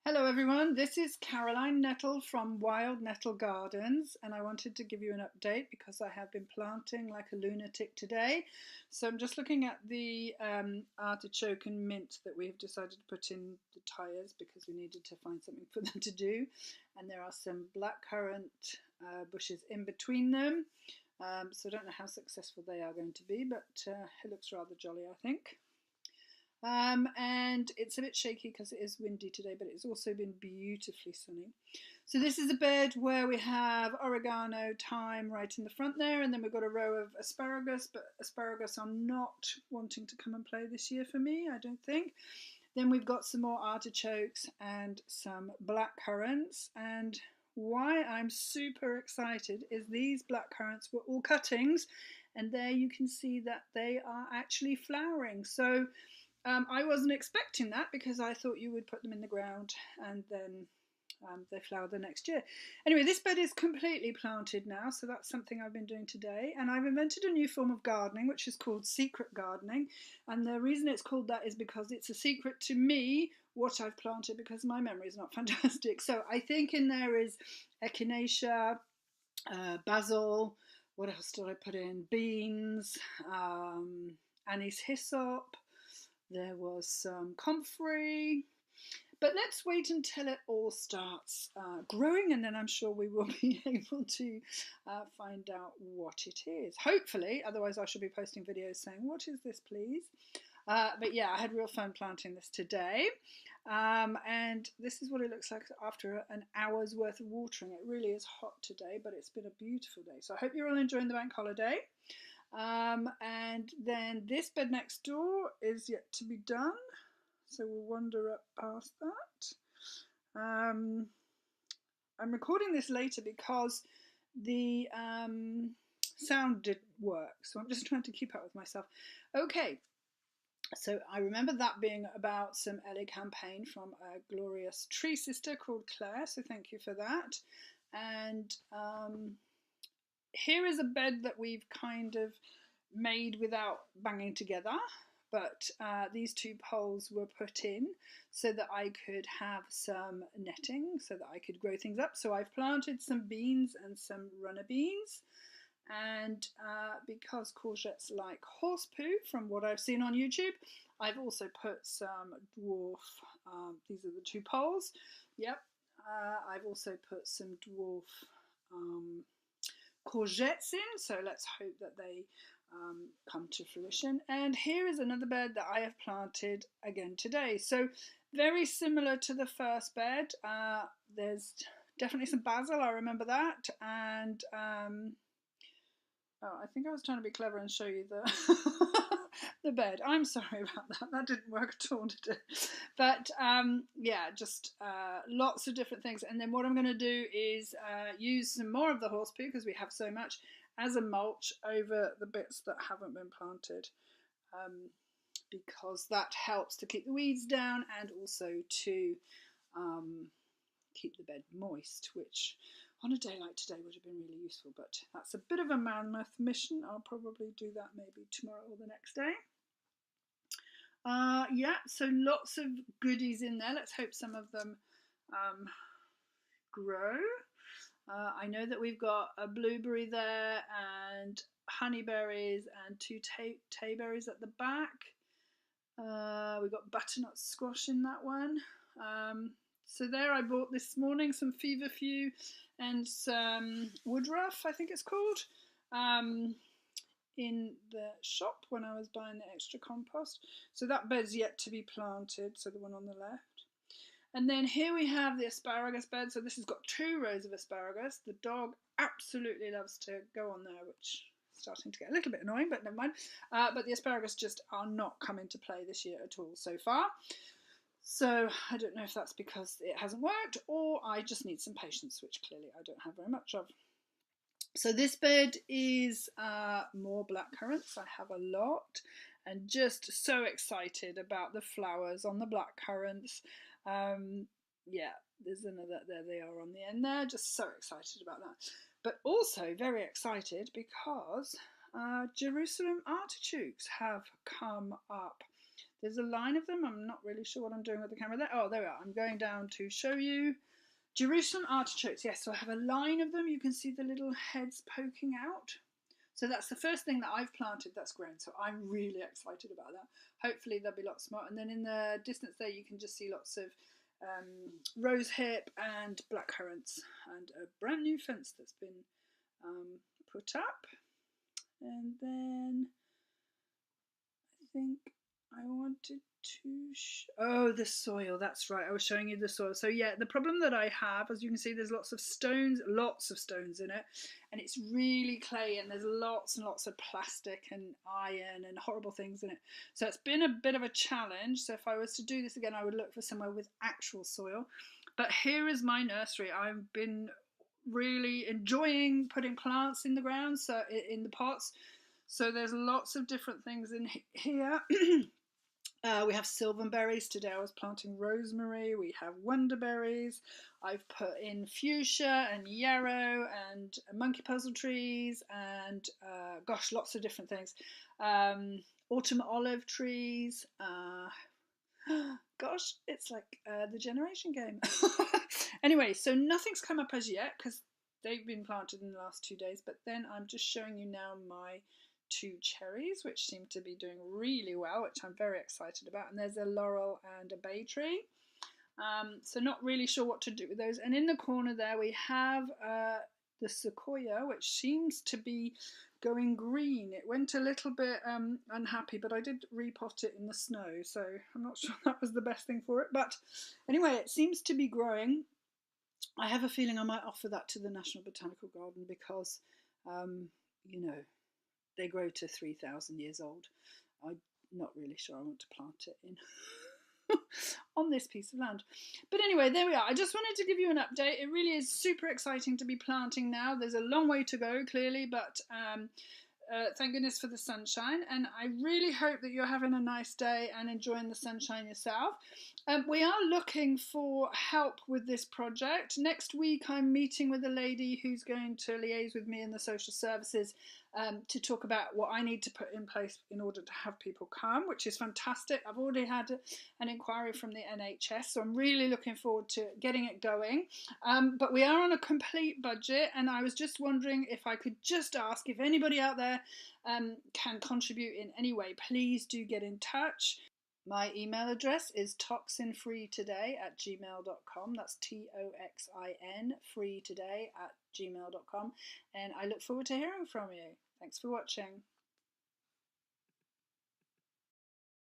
Hello everyone, this is Caroline Nettle from Wild Nettle Gardens, and I wanted to give you an update because I have been planting like a lunatic today. So I'm just looking at the artichoke and mint that we've decided to put in the tyres because we needed to find something for them to do. And there are some blackcurrant bushes in between them. So I don't know how successful they are going to be, but it looks rather jolly, I think. And it's a bit shaky because it is windy today, but it's also been beautifully sunny. So this is a bed where we have oregano, thyme right in the front there, and then we've got a row of asparagus, but asparagus are not wanting to come and play this year for me, I don't think. Then we've got some more artichokes and some black currants, and why I'm super excited is these black currants were all cuttings, and there you can see that they are actually flowering. So I wasn't expecting that because I thought you would put them in the ground and then they flower the next year. Anyway, this bed is completely planted now, so that's something I've been doing today. And I've invented a new form of gardening, which is called secret gardening. And the reason it's called that is because it's a secret to me what I've planted because my memory is not fantastic. So I think in there is echinacea, basil, what else did I put in? Beans, anise hyssop. There was some comfrey, but let's wait until it all starts growing, and then I'm sure we will be able to find out what it is. Hopefully, otherwise I shall be posting videos saying, what is this, please? But yeah, I had real fun planting this today. And this is what it looks like after an hour's worth of watering. It really is hot today, but it's been a beautiful day. So I hope you're all enjoying the bank holiday. And then this bed next door is yet to be done, so we'll wander up past that. I'm recording this later because the sound didn't work, so I'm just trying to keep up with myself. Okay, so I remember that being about some LA campaign from a glorious tree sister called Claire, so thank you for that. And here is a bed that we've kind of made without banging together, but these two poles were put in so that I could have some netting so that I could grow things up. So I've planted some beans and some runner beans, and because courgettes like horse poo from what I've seen on YouTube, I've also put some dwarf, these are the two poles, yep, I've also put some dwarf courgettes in, so let's hope that they come to fruition. And here is another bed that I have planted again today. So very similar to the first bed. There's definitely some basil, I remember that, and oh, I think I was trying to be clever and show you the the bed. I'm sorry about that. That didn't work at all, did it? But yeah, just lots of different things. And then what I'm going to do is use some more of the horse poo, because we have so much, as a mulch over the bits that haven't been planted, because that helps to keep the weeds down and also to keep the bed moist, which on a day like today would have been really useful, but that's a bit of a mammoth mission. I'll probably do that maybe tomorrow or the next day. Yeah, so lots of goodies in there. Let's hope some of them grow. I know that we've got a blueberry there and honeyberries and two tayberries at the back. We've got butternut squash in that one. So there I bought this morning some feverfew and some woodruff, I think it's called, in the shop when I was buying the extra compost. So that bed's yet to be planted, so the one on the left. And then here we have the asparagus bed. So this has got 2 rows of asparagus. The dog absolutely loves to go on there, which is starting to get a little bit annoying, but never mind. But the asparagus just are not coming to play this year at all so far. So I don't know if that's because it hasn't worked or I just need some patience, which clearly I don't have very much of. So this bed is more black currants. I have a lot, and just so excited about the flowers on the black currants. Yeah, there's another, there they are on the end there, just so excited about that. But also very excited because Jerusalem artichokes have come up. There's a line of them. I'm not really sure what I'm doing with the camera there. Oh, there we are. I'm going down to show you. Jerusalem artichokes. Yes, so I have a line of them. You can see the little heads poking out. So that's the first thing that I've planted that's grown. So I'm really excited about that. Hopefully there'll be lots more. And then in the distance there, you can just see lots of rose hip and black currants, and a brand new fence that's been put up. And then I think I wanted to the soil, that's right, I was showing you the soil. So yeah, the problem that I have, as you can see, there's lots of stones in it, and it's really clay, and there's lots and lots of plastic and iron and horrible things in it. So it's been a bit of a challenge. So if I was to do this again, I would look for somewhere with actual soil. But here is my nursery. I've been really enjoying putting plants in the ground, so in the pots. So there's lots of different things in here. We have silverberries. Today I was planting rosemary. We have wonderberries. I've put in fuchsia and yarrow and monkey puzzle trees and gosh, lots of different things. Autumn olive trees. Gosh, it's like the generation game. Anyway, so nothing's come up as yet because they've been planted in the last 2 days. But then I'm just showing you now my 2 cherries, which seem to be doing really well, which I'm very excited about. And there's a laurel and a bay tree. So not really sure what to do with those. And in the corner there we have the sequoia, which seems to be going green. It went a little bit unhappy, but I did repot it in the snow, so I'm not sure that was the best thing for it. But anyway, it seems to be growing. I have a feeling I might offer that to the National Botanical Garden because, you know, they grow to 3,000 years old. I'm not really sure I want to plant it in on this piece of land. But anyway, there we are. I just wanted to give you an update. It really is super exciting to be planting now. There's a long way to go, clearly, but thank goodness for the sunshine, and I really hope that you're having a nice day and enjoying the sunshine yourself. We are looking for help with this project. Next week I'm meeting with a lady who's going to liaise with me in the social services to talk about what I need to put in place in order to have people come, which is fantastic. I've already had an inquiry from the NHS, so I'm really looking forward to getting it going. But we are on a complete budget, and I was just wondering if I could just ask if anybody out there can contribute in any way. Please do get in touch. My email address is toxinfreetoday@gmail.com. That's TOXIN freetoday@gmail.com. And I look forward to hearing from you. Thanks for watching.